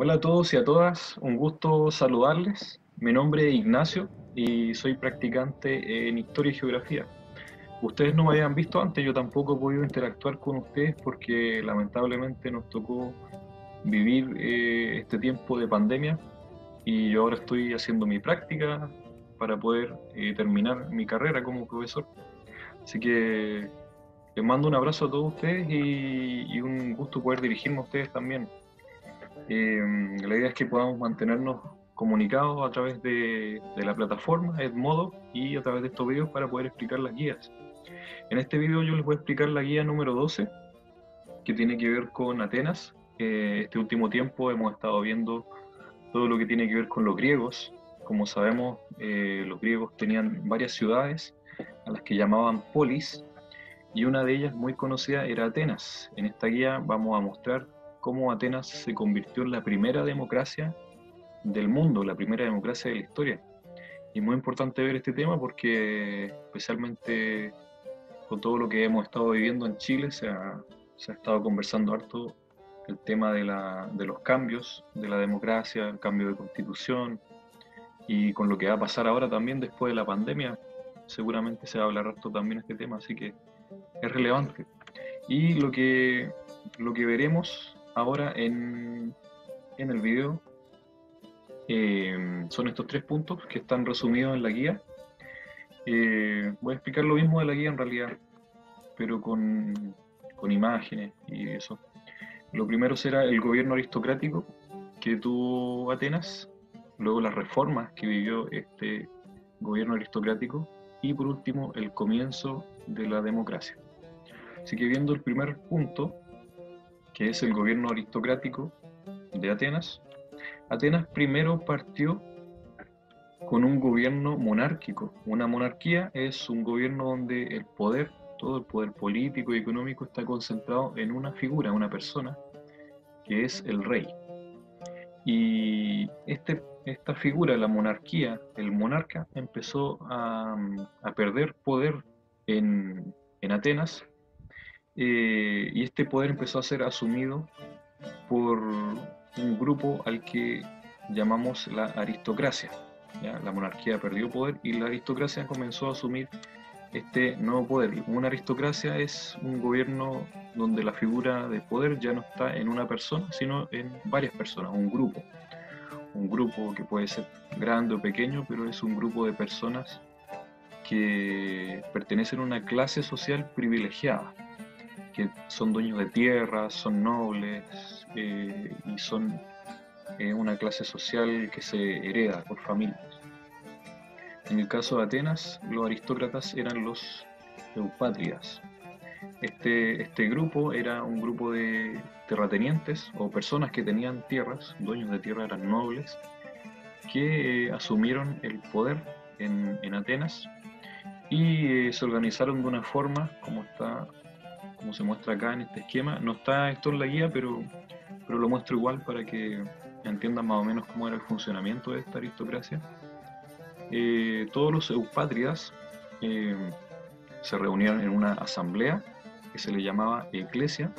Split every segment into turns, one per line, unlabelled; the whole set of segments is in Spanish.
Hola a todos y a todas, un gusto saludarles. Mi nombre es Ignacio y soy practicante en Historia y Geografía. Ustedes no me habían visto antes, yo tampoco he podido interactuar con ustedes porque lamentablemente nos tocó vivir este tiempo de pandemia y yo ahora estoy haciendo mi práctica para poder terminar mi carrera como profesor. Así que les mando un abrazo a todos ustedes y un gusto poder dirigirme a ustedes también. La idea es que podamos mantenernos comunicados a través de la plataforma Edmodo y a través de estos videos para poder explicar las guías. En este video yo les voy a explicar la guía número 12, que tiene que ver con Atenas. Este último tiempo hemos estado viendo todo lo que tiene que ver con los griegos. Como sabemos, los griegos tenían varias ciudades a las que llamaban polis, y una de ellas muy conocida era Atenas. En esta guía vamos a mostrar cómo Atenas se convirtió en la primera democracia del mundo, la primera democracia de la historia. Y es muy importante ver este tema porque especialmente con todo lo que hemos estado viviendo en Chile se ha estado conversando harto el tema de los cambios de la democracia, el cambio de constitución y con lo que va a pasar ahora también después de la pandemia, seguramente se va a hablar harto también este tema, así que es relevante. Y lo que veremos ahora en el video son estos tres puntos que están resumidos en la guía. Voy a explicar lo mismo de la guía en realidad, pero con imágenes y eso. Lo primero será el gobierno aristocrático que tuvo Atenas, luego las reformas que vivió este gobierno aristocrático y por último el comienzo de la democracia. Así que viendo el primer punto, que es el gobierno aristocrático de Atenas, Atenas primero partió con un gobierno monárquico. Una monarquía es un gobierno donde el poder, todo el poder político y económico está concentrado en una figura, una persona, que es el rey. Y esta figura, la monarquía, el monarca, empezó a perder poder en Atenas, y este poder empezó a ser asumido por un grupo al que llamamos la aristocracia. ¿Ya? La monarquía perdió poder y la aristocracia comenzó a asumir este nuevo poder. Una aristocracia es un gobierno donde la figura de poder ya no está en una persona, sino en varias personas, un grupo. Un grupo que puede ser grande o pequeño, pero es un grupo de personas que pertenecen a una clase social privilegiada, que son dueños de tierras, son nobles y son una clase social que se hereda por familias. En el caso de Atenas, los aristócratas eran los eupátridas. Este grupo era un grupo de terratenientes o personas que tenían tierras, dueños de tierra eran nobles, que asumieron el poder en Atenas y se organizaron de una forma como se muestra acá en este esquema. No está esto en la guía, pero lo muestro igual para que entiendan más o menos cómo era el funcionamiento de esta aristocracia. Todos los eupátridas eh, se reunían en una asamblea que se le llamaba eclesia,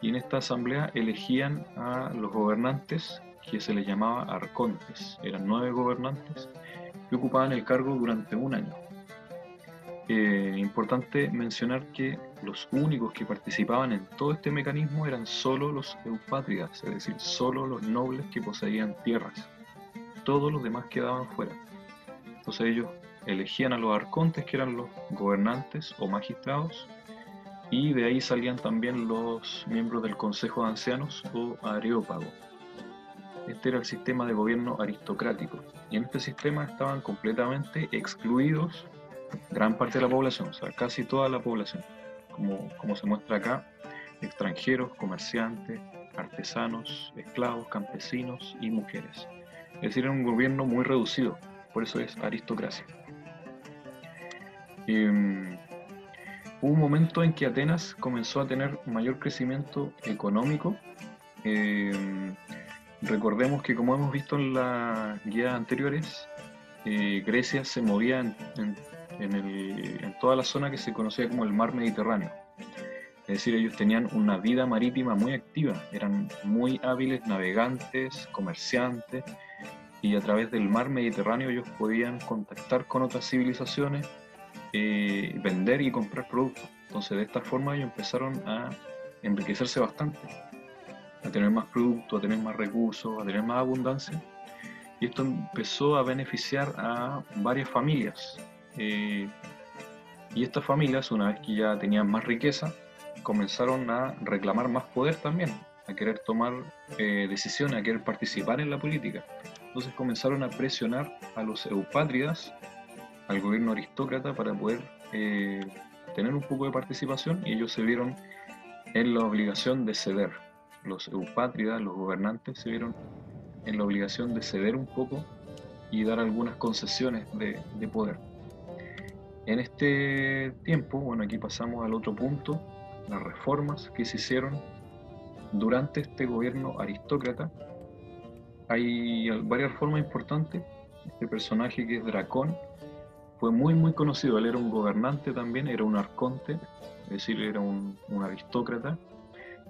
y en esta asamblea elegían a los gobernantes que se les llamaba arcontes. Eran 9 gobernantes que ocupaban el cargo durante un año. Importante mencionar que los únicos que participaban en todo este mecanismo eran solo los eupátridas, es decir, solo los nobles que poseían tierras. Todos los demás quedaban fuera. Entonces ellos elegían a los arcontes, que eran los gobernantes o magistrados, y de ahí salían también los miembros del Consejo de Ancianos o areópago. Este era el sistema de gobierno aristocrático, y en este sistema estaban completamente excluidos gran parte de la población, o sea, casi toda la población, como se muestra acá: extranjeros, comerciantes, artesanos, esclavos, campesinos y mujeres. Es decir, era un gobierno muy reducido, por eso es aristocracia. Hubo un momento en que Atenas comenzó a tener mayor crecimiento económico. Eh, Recordemos que, como hemos visto en las guías anteriores, Grecia se movía en toda la zona que se conocía como el mar Mediterráneo. Es decir, ellos tenían una vida marítima muy activa, eran muy hábiles navegantes, comerciantes, y a través del mar Mediterráneo ellos podían contactar con otras civilizaciones, vender y comprar productos. Entonces de esta forma ellos empezaron a enriquecerse bastante, a tener más productos, a tener más recursos, a tener más abundancia. Y esto empezó a beneficiar a varias familias. Y estas familias, una vez que ya tenían más riqueza, comenzaron a reclamar más poder también, a querer tomar decisiones, a querer participar en la política. Entonces comenzaron a presionar a los eupátridas, al gobierno aristócrata, para poder tener un poco de participación, y ellos se vieron en la obligación de ceder. Los eupátridas, los gobernantes, se vieron en la obligación de ceder un poco y dar algunas concesiones de poder. En este tiempo, bueno, aquí pasamos al otro punto, las reformas que se hicieron durante este gobierno aristócrata. Hay varias reformas importantes. Este personaje, que es Dracón, fue muy conocido. Él era un gobernante también, era un arconte, es decir, era un aristócrata,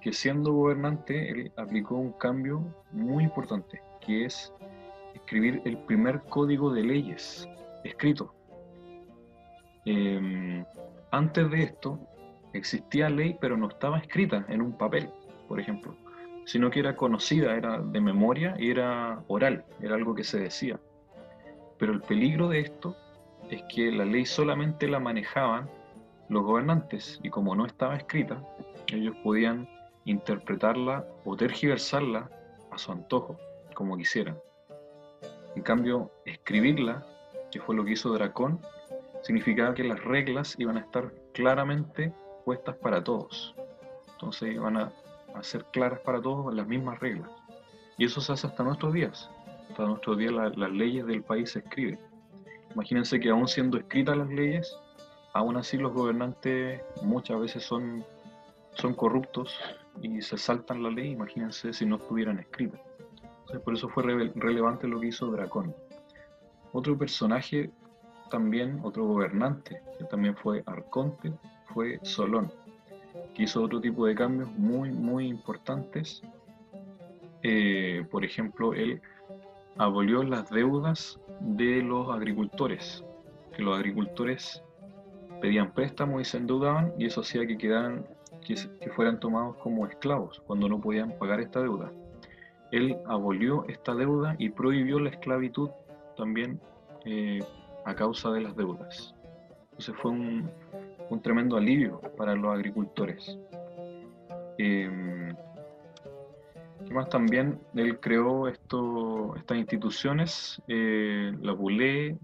que siendo gobernante él aplicó un cambio muy importante, que es escribir el primer código de leyes escrito. Antes de esto existía ley, pero no estaba escrita en un papel, por ejemplo, sino que era conocida, era de memoria y era oral, era algo que se decía. Pero el peligro de esto es que la ley solamente la manejaban los gobernantes, y como no estaba escrita, ellos podían interpretarla o tergiversarla a su antojo, como quisieran. En cambio, escribirla, que fue lo que hizo Dracón, significaba que las reglas iban a estar claramente puestas para todos. Entonces iban a ser claras para todos las mismas reglas. Y eso se hace hasta nuestros días. Hasta nuestros días las leyes del país se escriben. Imagínense que aún siendo escritas las leyes, aún así los gobernantes muchas veces son corruptos y se saltan la ley. Imagínense si no estuvieran escritas. Entonces, por eso fue relevante lo que hizo Dracón. Otro personaje también, otro gobernante, que también fue arconte, fue Solón, que hizo otro tipo de cambios muy importantes. Por ejemplo, él abolió las deudas de los agricultores, que los agricultores pedían préstamos y se endeudaban, y eso hacía que que fueran tomados como esclavos cuando no podían pagar esta deuda. Él abolió esta deuda y prohibió la esclavitud también, a causa de las deudas. Entonces fue un tremendo alivio para los agricultores. ¿Qué más? También él creó estas instituciones, la BULE,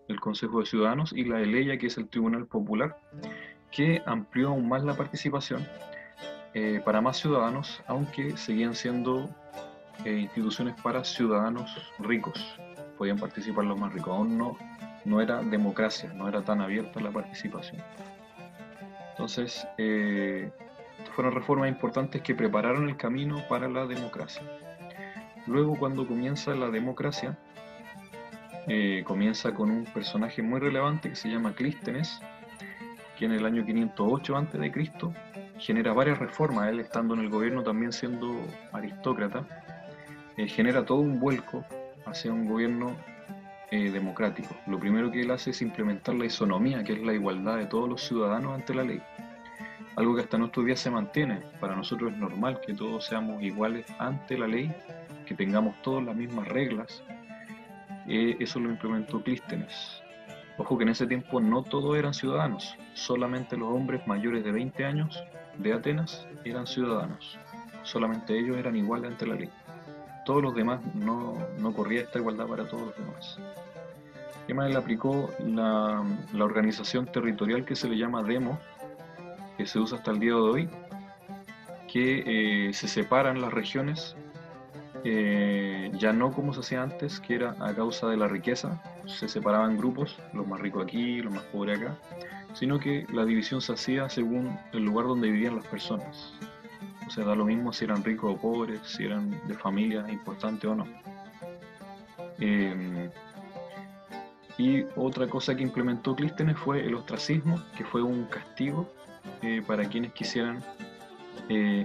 el Consejo de Ciudadanos, y la ELEYA, que es el Tribunal Popular, que amplió aún más la participación para más ciudadanos, aunque seguían siendo instituciones para ciudadanos ricos. Podían participar los más ricos. Aún no era democracia, no era tan abierta la participación. Entonces, fueron reformas importantes que prepararon el camino para la democracia. Luego, cuando comienza la democracia, comienza con un personaje muy relevante que se llama Clístenes, que en el año 508 a.C. genera varias reformas. Él, estando en el gobierno, también siendo aristócrata, genera todo un vuelco hacia un gobierno democrático. Lo primero que él hace es implementar la isonomía, que es la igualdad de todos los ciudadanos ante la ley. Algo que hasta nuestros días se mantiene. Para nosotros es normal que todos seamos iguales ante la ley, que tengamos todas las mismas reglas. Eso lo implementó Clístenes. Ojo que en ese tiempo no todos eran ciudadanos, solamente los hombres mayores de 20 años de Atenas eran ciudadanos. Solamente ellos eran iguales ante la ley. Todos los demás no corría esta igualdad para todos los demás. ¿Qué más? Él aplicó la organización territorial que se le llama demo, que se usa hasta el día de hoy, que se separan las regiones, ya no como se hacía antes, que era a causa de la riqueza, se separaban grupos, los más ricos aquí, los más pobres acá, sino que la división se hacía según el lugar donde vivían las personas. O sea, da lo mismo si eran ricos o pobres, si eran de familia importante o no. Y otra cosa que implementó Clístenes fue el ostracismo, que fue un castigo para quienes quisieran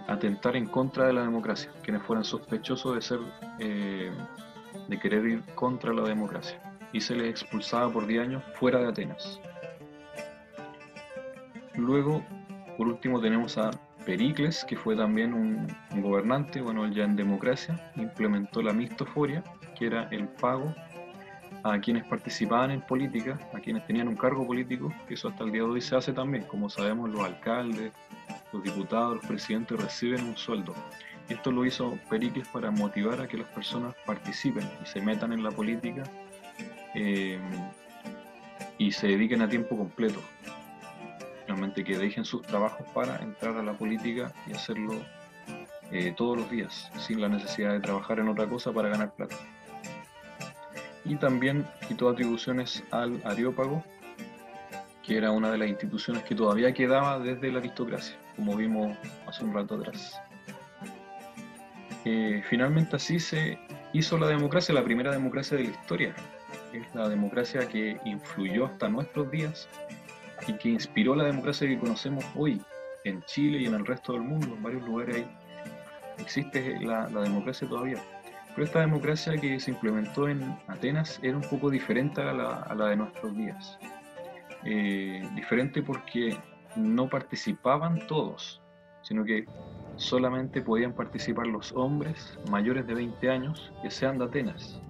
atentar en contra de la democracia, quienes fueran sospechosos de ser, de querer ir contra la democracia, y se les expulsaba por 10 años fuera de Atenas. Luego, por último, tenemos a Pericles, que fue también un gobernante, bueno, él ya en democracia, implementó la mistoforia, que era el pago a quienes participaban en política, a quienes tenían un cargo político, que eso hasta el día de hoy se hace también. Como sabemos, los alcaldes, los diputados, los presidentes reciben un sueldo. Esto lo hizo Pericles para motivar a que las personas participen y se metan en la política y se dediquen a tiempo completo. Realmente que dejen sus trabajos para entrar a la política y hacerlo todos los días, sin la necesidad de trabajar en otra cosa para ganar plata. Y también quitó atribuciones al Areópago, que era una de las instituciones que todavía quedaba desde la aristocracia, como vimos hace un rato atrás. Finalmente así se hizo la democracia, la primera democracia de la historia. Es la democracia que influyó hasta nuestros días y que inspiró la democracia que conocemos hoy en Chile y en el resto del mundo. En varios lugares existe la democracia todavía. Pero esta democracia que se implementó en Atenas era un poco diferente a la de nuestros días. Diferente porque no participaban todos, sino que solamente podían participar los hombres mayores de 20 años que sean de Atenas.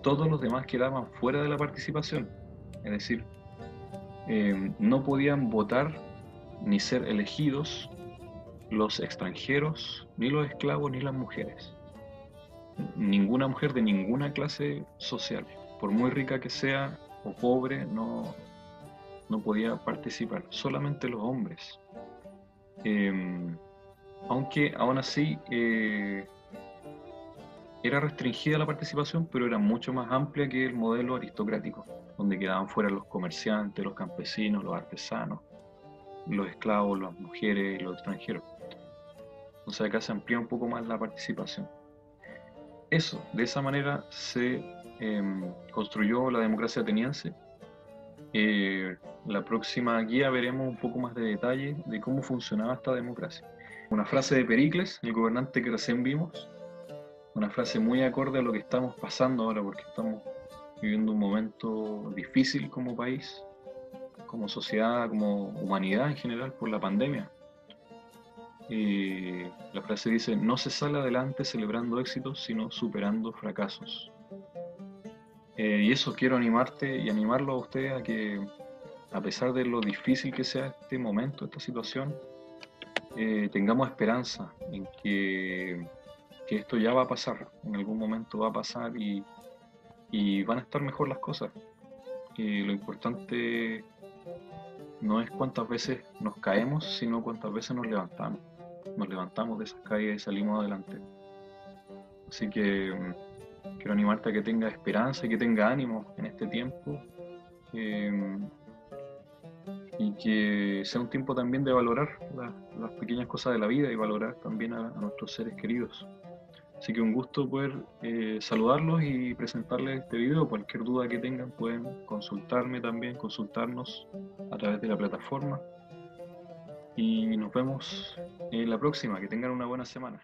Todos los demás quedaban fuera de la participación, es decir, no podían votar ni ser elegidos los extranjeros, ni los esclavos, ni las mujeres. Ninguna mujer de ninguna clase social, por muy rica que sea o pobre, no podía participar, solamente los hombres. Aunque aún así era restringida la participación, pero era mucho más amplia que el modelo aristocrático, donde quedaban fuera los comerciantes, los campesinos, los artesanos, los esclavos, las mujeres y los extranjeros. Entonces acá se amplía un poco más la participación. Eso, de esa manera se construyó la democracia ateniense. La próxima guía veremos un poco más de detalle de cómo funcionaba esta democracia. Una frase de Pericles, el gobernante que recién vimos, una frase muy acorde a lo que estamos pasando ahora, porque estamos viviendo un momento difícil como país, como sociedad, como humanidad en general, por la pandemia. La frase dice: no se sale adelante celebrando éxitos, sino superando fracasos. Y eso quiero animarte y animarlo a ustedes a que, a pesar de lo difícil que sea este momento, esta situación, tengamos esperanza en que esto ya va a pasar, en algún momento va a pasar y van a estar mejor las cosas. Lo importante no es cuántas veces nos caemos, sino cuántas veces nos levantamos. Nos levantamos de esas caídas y salimos adelante. Así que quiero animarte a que tengas esperanza y que tengas ánimo en este tiempo. Y que sea un tiempo también de valorar las pequeñas cosas de la vida y valorar también a nuestros seres queridos. Así que un gusto poder saludarlos y presentarles este video. Cualquier duda que tengan pueden consultarme también, consultarnos a través de la plataforma. Y nos vemos en la próxima. Que tengan una buena semana.